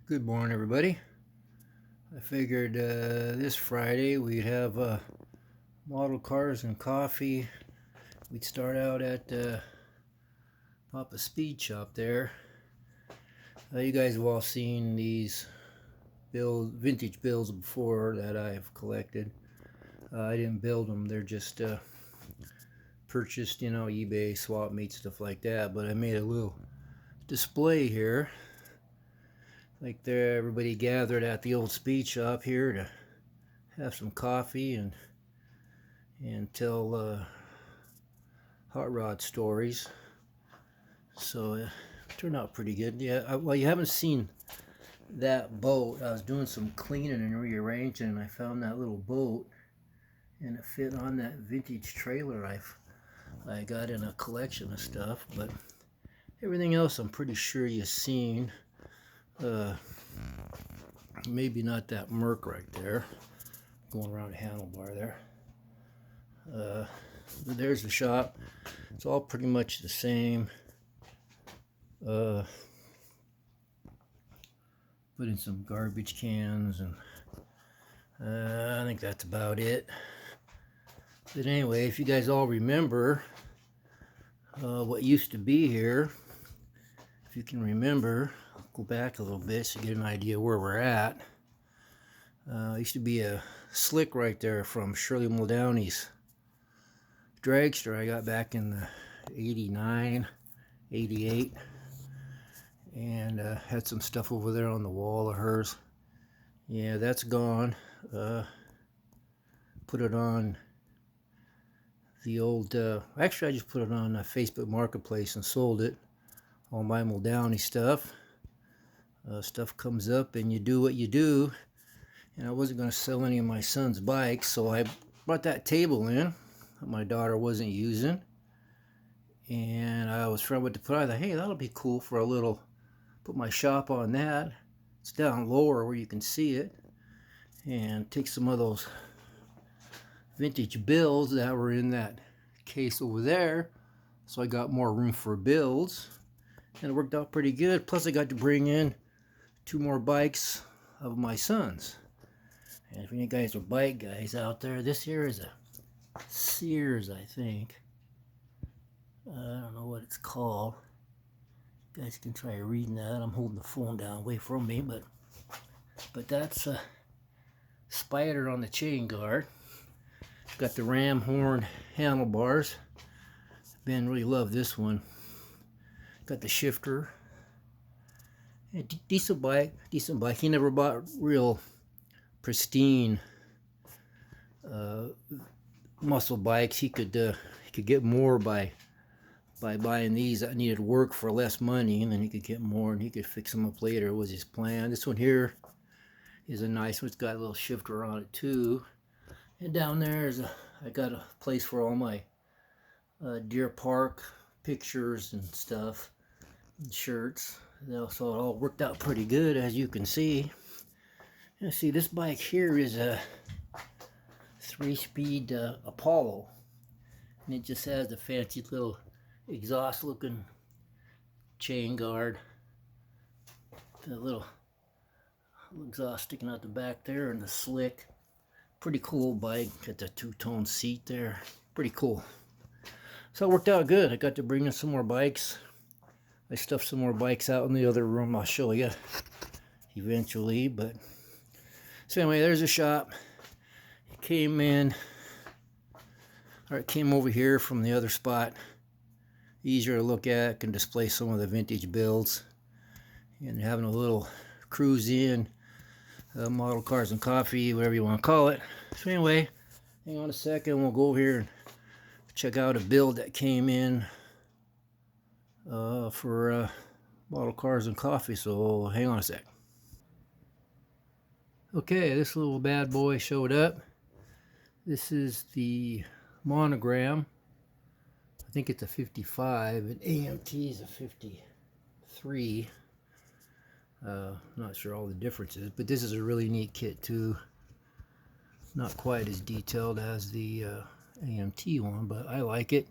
Good morning, everybody. I figured this Friday we'd have model cars and coffee. We'd start out at Papa's Speed Shop there. You guys have all seen these vintage bills before that I've collected. I didn't build them; they're just purchased, eBay, swap meet, stuff like that. But I made a little display here, like there, everybody gathered at the old speed shop here to have some coffee and tell hot rod stories. So it turned out pretty good. Yeah, well, you haven't seen that boat. I was doing some cleaning and rearranging, and I found that little boat, and it fit on that vintage trailer I got in a collection of stuff. But everything else, I'm pretty sure you've seen. Maybe not that Merc right there, going around the handlebar there. There's the shop. It's all pretty much the same. Put in some garbage cans, and I think that's about it. But anyway, if you guys all remember what used to be here, if you can remember, I'll go back a little bit so you get an idea where we're at. Used to be a slick right there from Shirley Muldowney's dragster I got back in the 89, 88. And had some stuff over there on the wall of hers. Yeah, that's gone. Put it on the old, actually I just put it on Facebook Marketplace and sold it. All my Muldowney stuff. Stuff comes up and you do what you do. And I wasn't going to sell any of my son's bikes, so I brought that table in that my daughter wasn't using. And I was trying what to put on. I thought, hey, that'll be cool for a little, put my shop on that. It's down lower where you can see it. And take some of those vintage bills that were in that case over there. So I got more room for bills. And it worked out pretty good. Plus I got to bring in 2 more bikes of my son's. And if any guys are bike guys out there, this here is a Sears, I think. I don't know what it's called. You guys can try reading that. I'm holding the phone down away from me, but that's a Spider on the chain guard. Got the ram horn handlebars. Ben really loved this one. Got the shifter. Yeah, decent bike. He never bought real pristine muscle bikes. He could get more by buying these that needed work for less money, and then he could get more and he could fix them up later, was his plan. This one here is a nice one. It's got a little shifter on it too. And down there is I got a place for all my Deer Park pictures and stuff and shirts. So it all worked out pretty good, as you can see. And see, this bike here is a 3-speed Apollo, and it just has the fancy little exhaust looking chain guard, the little exhaust sticking out the back there, and the slick. Pretty cool bike. Got the 2-tone seat there. Pretty cool. So it worked out good. I got to bring in some more bikes. I stuffed some more bikes out in the other room. I'll show you eventually. But so anyway, there's a shop. It came in, or it came over here from the other spot. Easier to look at. Can display some of the vintage builds. And having a little cruise in. Model cars and coffee, whatever you want to call it. So anyway, hang on a second. We'll go over here and check out a build that came in for model cars and coffee. So hang on a sec. Okay, this little bad boy showed up. This is the Monogram. I think it's a 55, and AMT is a 53. Not sure all the differences, but this is a really neat kit too. Not quite as detailed as the AMT one, but I like it.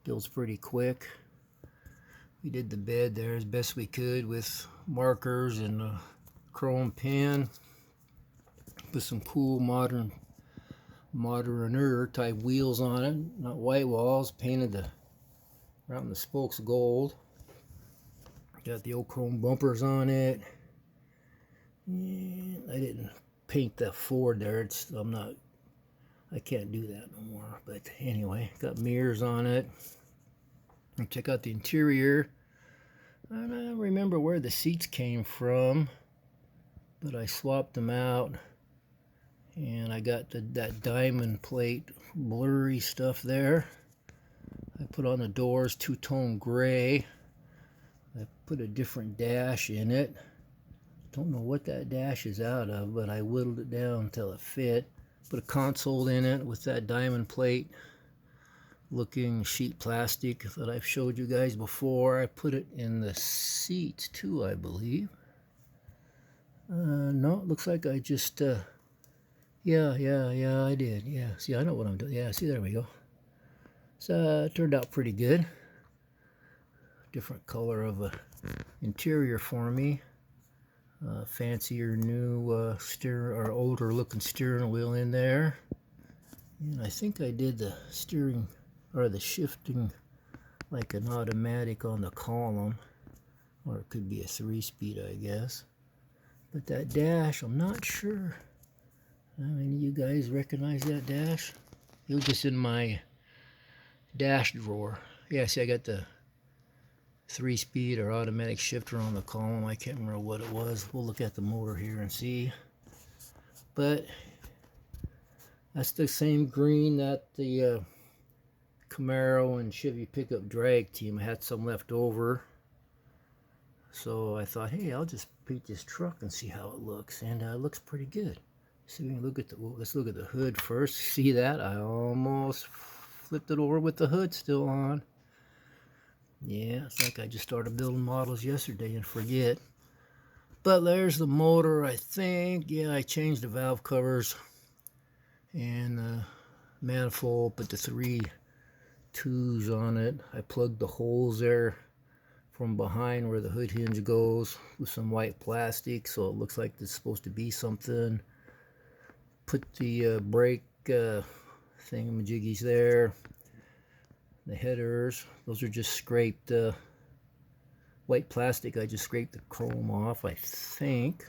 Builds pretty quick. We did the bed there as best we could with markers and chrome pen with some cool moderner type wheels on it, not white walls, painted around the spokes gold. Got the old chrome bumpers on it. And I didn't paint the Ford there. I can't do that no more. But anyway, got mirrors on it. And check out the interior. I don't remember where the seats came from, but I swapped them out. And I got that diamond plate blurry stuff there. I put on the doors two-tone gray. I put a different dash in it. Don't know what that dash is out of, but I whittled it down until it fit. Put a console in it with that diamond plate looking sheet plastic that I've showed you guys before. I put it in the seats too, I believe. No, it looks like I just, yeah, I did. Yeah, see, I know what I'm doing. Yeah, see, there we go. So it turned out pretty good. Different color of a interior for me. Fancier new older looking steering wheel in there. And I think I did the steering or the shifting like an automatic on the column, or it could be a 3-speed, I guess. But that dash, I'm not sure. I mean, you guys recognize that dash? It was just in my dash drawer. Yeah, see, I got the 3-speed or automatic shifter on the column. I can't remember what it was. We'll look at the motor here and see. But that's the same green that the Camaro and Chevy pickup drag team. I had some left over, so I thought, hey, I'll just paint this truck and see how it looks. And it looks pretty good. So we can look at let's look at the hood first. See that? I almost flipped it over with the hood still on. Yeah, it's like I just started building models yesterday and forget. But there's the motor, I think. Yeah, I changed the valve covers and the manifold, put the 3 2s on it. I plugged the holes there from behind where the hood hinge goes with some white plastic, so it looks like it's supposed to be something. Put the brake thingamajiggies there. The headers, those are just scraped white plastic. I just scraped the chrome off, I think.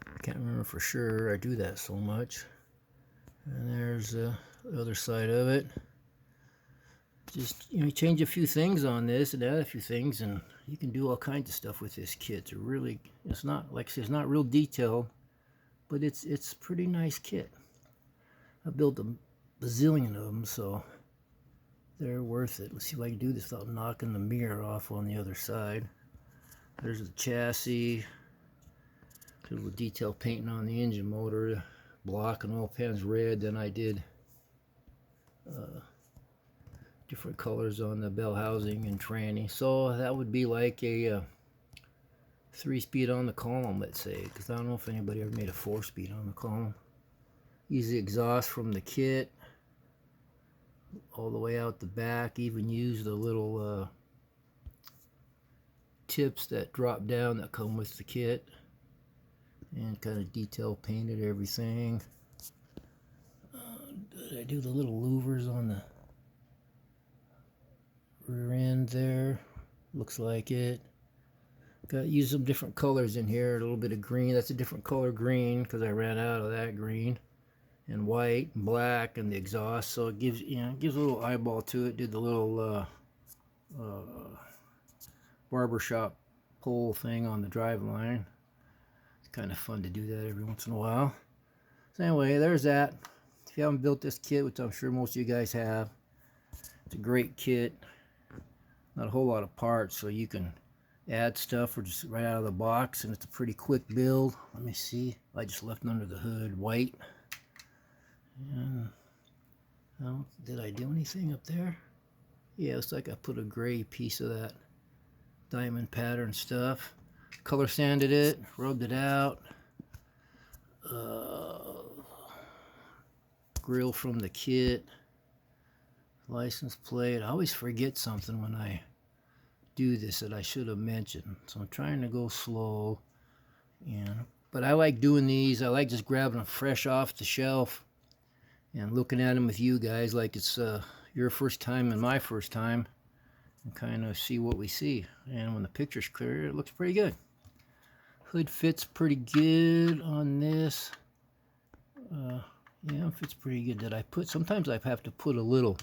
I can't remember for sure. I do that so much. And there's the other side of it. Just, you know, change a few things on this and add a few things, and you can do all kinds of stuff with this kit. It's not, like I said, it's not real detailed, but it's a pretty nice kit. I built a bazillion of them, so they're worth it. Let's see if I can do this without knocking the mirror off on the other side. There's the chassis. A little detail painting on the engine motor. Block and oil pan's red. Then I did different colors on the bell housing and tranny. So that would be like a 3-speed on the column, let's say. Because I don't know if anybody ever made a 4-speed on the column. Use the exhaust from the kit all the way out the back. Even use the little tips that drop down that come with the kit, and kind of detail painted everything. Did I do the little louvers on the rear end there? Looks like it. Use some different colors in here. A little bit of green. That's a different color green because I ran out of that green. And white and black and the exhaust, so it gives, you know, gives a little eyeball to it. Did the little barbershop pole thing on the drive line. It's kind of fun to do that every once in a while. So anyway, there's that. If you haven't built this kit, which I'm sure most of you guys have, it's a great kit. Not a whole lot of parts, so you can add stuff or just right out of the box, and it's a pretty quick build. Let me see. I just left under the hood white. And did I do anything up there? Yeah, it's like I put a gray piece of that diamond pattern stuff. Color sanded it, rubbed it out. Grill from the kit. License plate. I always forget something when I do this that I should have mentioned. So I'm trying to go slow. And but I like doing these. I like just grabbing them fresh off the shelf and looking at them with you guys like it's your first time and my first time, and kind of see what we see. And when the picture's clear, it looks pretty good. Hood fits pretty good on this. Yeah, it fits pretty good. Sometimes I have to put a little,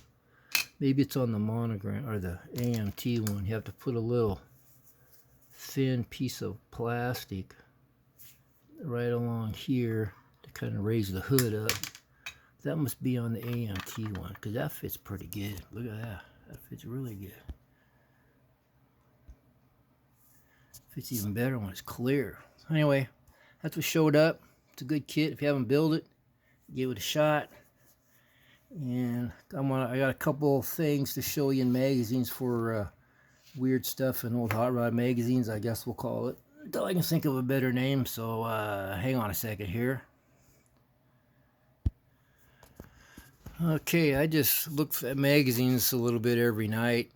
maybe it's on the monogram or the AMT one, you have to put a little thin piece of plastic right along here to kind of raise the hood up. That must be on the AMT one, because that fits pretty good. Look at that. That fits really good. Fits even better when it's clear. Anyway, that's what showed up. It's a good kit. If you haven't built it, give it a shot. And I got a couple things to show you in magazines for weird stuff in old hot rod magazines, I guess we'll call it, until I can think of a better name. So hang on a second here. Okay, I just look at magazines a little bit every night.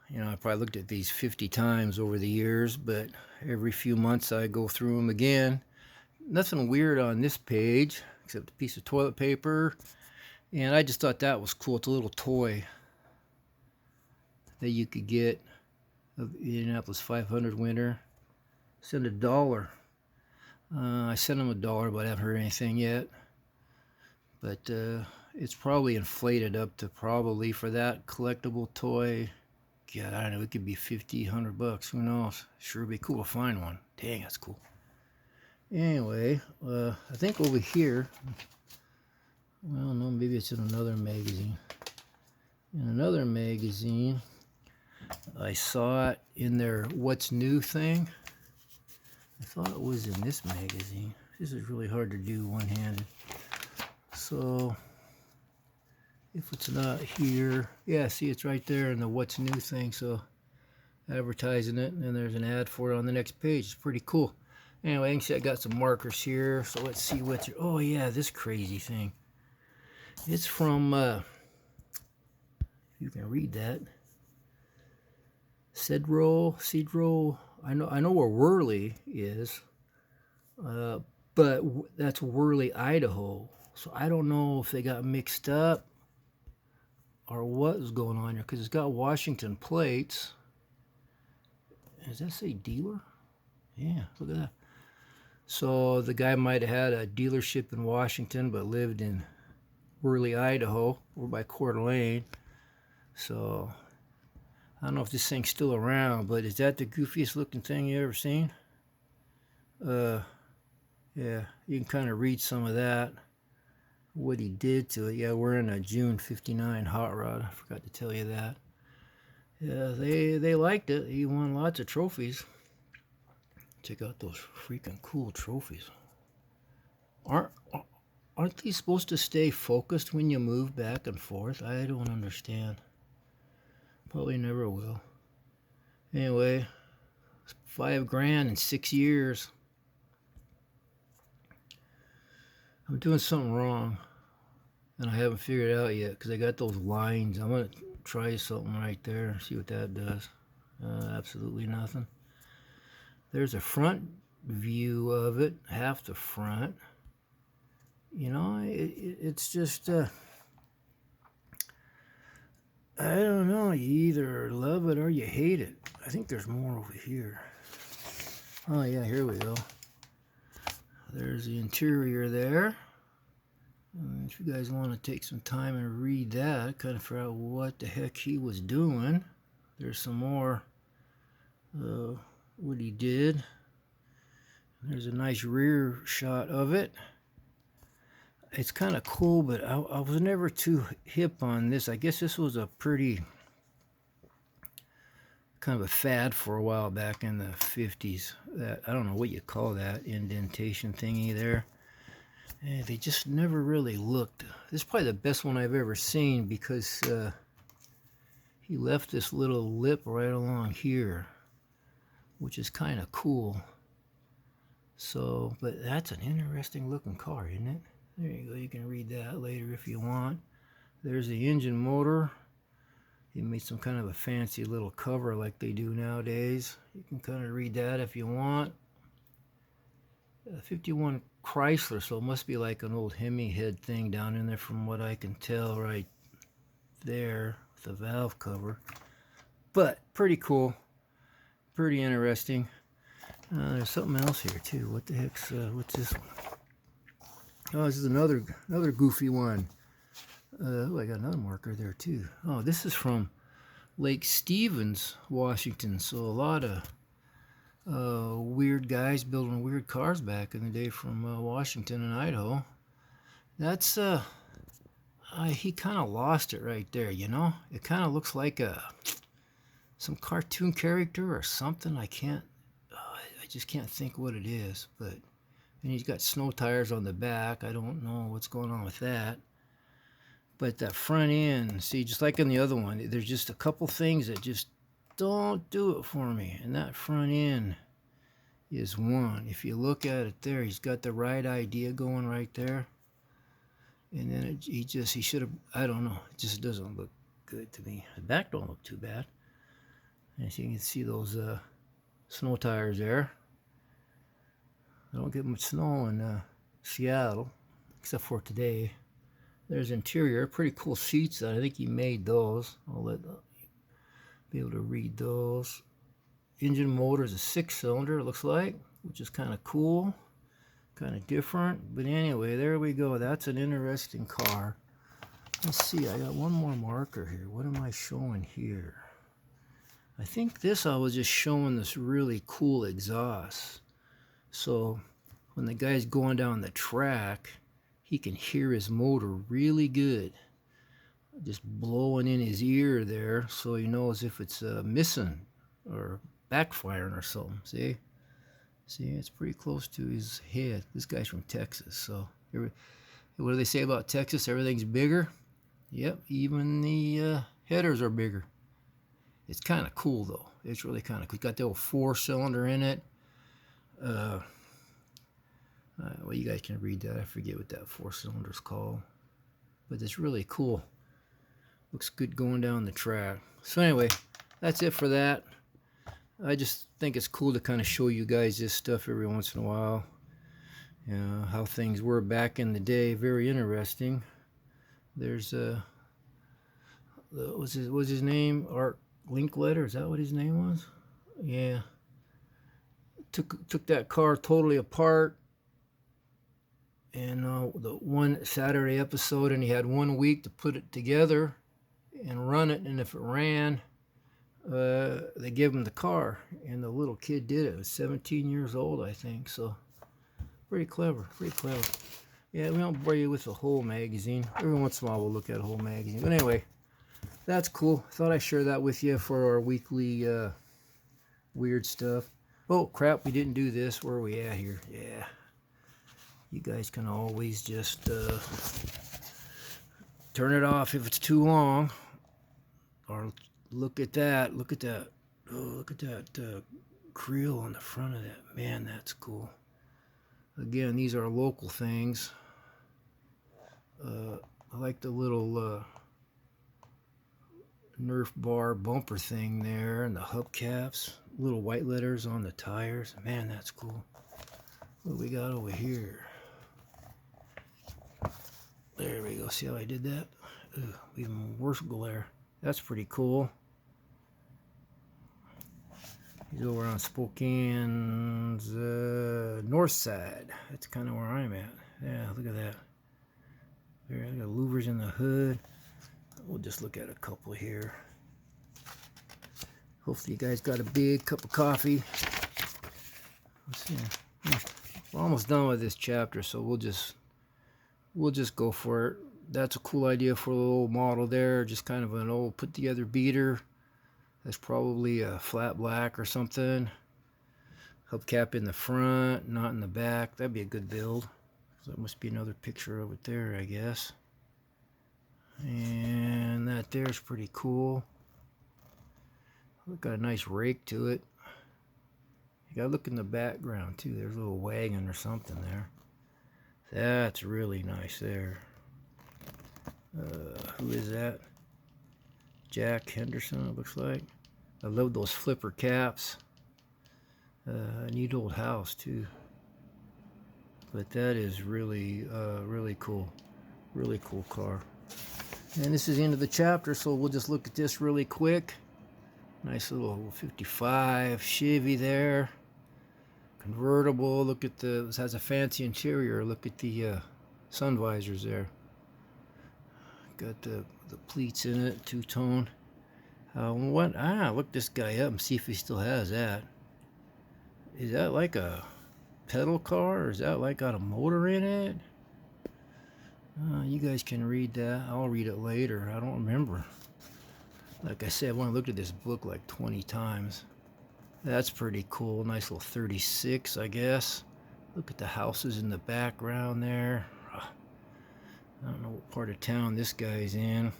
You know, I probably looked at these 50 times over the years, but every few months I go through them again. Nothing weird on this page, except a piece of toilet paper. And I just thought that was cool. It's a little toy that you could get of Indianapolis 500 winner. Send $1. I sent them $1, but I haven't heard anything yet. But it's probably inflated up to probably for that collectible toy. God, I don't know. It could be 50, 100 bucks. Who knows? Sure would be cool to find one. Dang, that's cool. Anyway, I think over here, well, no, maybe it's in another magazine. In another magazine, I saw it in their What's New thing. I thought it was in this magazine. This is really hard to do one-handed. So, if it's not here, yeah, see, it's right there in the What's New thing. So, advertising it, and then there's an ad for it on the next page. It's pretty cool. Anyway, you can see I got some markers here. So let's see what's here. Oh yeah, this crazy thing. It's from, you can read that. Cedro. I know where Worley is, but that's Worley, Idaho. So I don't know if they got mixed up or what is going on here, because it's got Washington plates. Does that say dealer? Yeah, look at that. So the guy might have had a dealership in Washington, but lived in Worley, Idaho, over by Coeur d'Alene. So I don't know if this thing's still around, but is that the goofiest looking thing you ever seen? Yeah, you can kind of read some of that, what he did to it. Yeah, we're in a June 59 hot rod. I forgot to tell you that. Yeah, they liked it. He won lots of trophies. Check out those freaking cool trophies. Aren't these supposed to stay focused when you move back and forth? I don't understand. Probably never will. Anyway, $5 grand in 6 years. I'm doing something wrong, and I haven't figured it out yet, because I got those lines. I'm going to try something right there, see what that does. Absolutely nothing. There's a front view of it, half the front. You know, it's just, I don't know, you either love it or you hate it. I think there's more over here. Oh yeah, here we go. There's the interior there. And if you guys want to take some time and read that, kind of figure out what the heck he was doing. There's some more, what he did. There's a nice rear shot of it. It's kind of cool, but I was never too hip on this. I guess this was a pretty kind of a fad for a while back in the 50s. That, I don't know what you call that indentation thingy there. And they just never really looked. This is probably the best one I've ever seen, because he left this little lip right along here, which is kind of cool. So, but that's an interesting looking car, isn't it? There you go. You can read that later if you want. There's the engine motor. He made some kind of a fancy little cover like they do nowadays. You can kind of read that if you want. 51 Chrysler, so it must be like an old Hemi head thing down in there from what I can tell right there with the valve cover. But pretty cool, pretty interesting. There's something else here too. What the heck's what's this one? Oh, this is another goofy one. Oh, I got another marker there too. Oh, this is from Lake Stevens, Washington. So a lot of weird guys building weird cars back in the day from Washington and Idaho. That's he kind of lost it right there, you know. It kind of looks like some cartoon character or something. I just can't think what it is. But and he's got snow tires on the back. I don't know what's going on with that. But that front end, see, just like in the other one, there's just a couple things that just don't do it for me. And that front end is one. If you look at it there, he's got the right idea going right there. And then he should have, I don't know, it just doesn't look good to me. The back don't look too bad. As you can see those snow tires there. I don't get much snow in Seattle, except for today. There's interior, pretty cool seats. I think he made those. I'll be able to read those. Engine motor is a 6-cylinder, it looks like, which is kind of cool, kind of different. But anyway, there we go. That's an interesting car. Let's see, I got one more marker here. What am I showing here? I think I was just showing this really cool exhaust. So when the guy's going down the track, he can hear his motor really good. Just blowing in his ear there, so he knows if it's missing or backfiring or something. See, it's pretty close to his head. This guy's from Texas, so what do they say about Texas? Everything's bigger. Yep, even the headers are bigger. It's kind of cool though. It's really kind of cool. It's got the old 4-cylinder in it. Well, you guys can read that. I forget what that 4-cylinder is called, but it's really cool. Looks good going down the track. So anyway, that's it for that. I just think it's cool to kind of show you guys this stuff every once in a while. You know, how things were back in the day. Very interesting. There's what's his name? Art Linkletter. Is that what his name was? Yeah. Took that car totally apart. And the one Saturday episode, and he had 1 week to put it together and run it. And if it ran, they gave him the car, and the little kid did it. He was 17 years old, I think. So pretty clever, pretty clever. Yeah, we don't bore you with the whole magazine. Every once in a while we'll look at a whole magazine. But anyway, that's cool. Thought I'd share that with you for our weekly weird stuff. Oh crap, we didn't do this. Where are we at here? Yeah. You guys can always just turn it off if it's too long. Or look at that. Look at that. Oh, look at that grill on the front of that. Man, that's cool. Again, these are local things. I like the little Nerf bar bumper thing there, and the hubcaps. Little white letters on the tires. Man, that's cool. What do we got over here? There we go. See how I did that? Ugh, even worse glare. That's pretty cool. He's over on Spokane's north side. That's kind of where I'm at. Yeah, look at that. There, I got louvers in the hood. We'll just look at a couple here. Hopefully you guys got a big cup of coffee. Let's see. We're almost done with this chapter, so we'll just go for it. That's a cool idea for a little model there. Just kind of an old put together beater. That's probably a flat black or something. Hubcap in the front, not in the back. That'd be a good build. So that must be another picture of it there, I guess. And that there's pretty cool. Got a nice rake to it. You gotta look in the background too. There's a little wagon or something there. That's really nice there. Who is that? Jack Henderson, it looks like. I love those flipper caps. A neat old house too. But that is really, really cool. Really cool car. And this is the end of the chapter, so we'll just look at this really quick. Nice little 55 Chevy there. Convertible. Look at the, this has a fancy interior. Look at the sun visors there. Got the pleats in it, two-tone. Look this guy up and see if he still has that. Is that like a pedal car, or is that like got a motor in it? You guys can read that. I'll read it later. I don't remember. Like I said, I've only looked at this book like 20 times. That's pretty cool. Nice little 36, I guess. Look at the houses in the background there. I don't know what part of town this guy's in,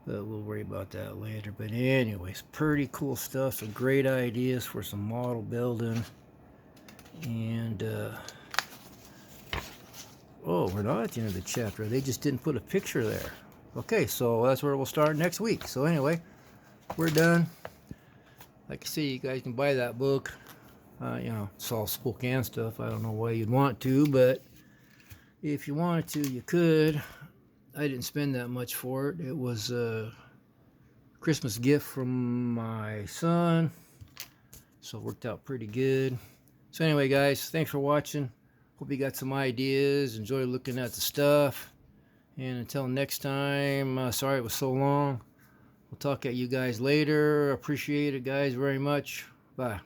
but we'll worry about that later. But anyways, pretty cool stuff. Some great ideas for some model building. And oh, we're not at the end of the chapter. They just didn't put a picture there. Okay, so that's where we'll start next week. So anyway, we're done. Like I say, you guys can buy that book. You know, it's all Spokane stuff. I don't know why you'd want to, but if you wanted to, you could. I didn't spend that much for it. It was a Christmas gift from my son, so it worked out pretty good. So anyway, guys, thanks for watching. Hope you got some ideas. Enjoy looking at the stuff. And until next time, sorry it was so long. We'll talk at you guys later. Appreciate it, guys, very much. Bye.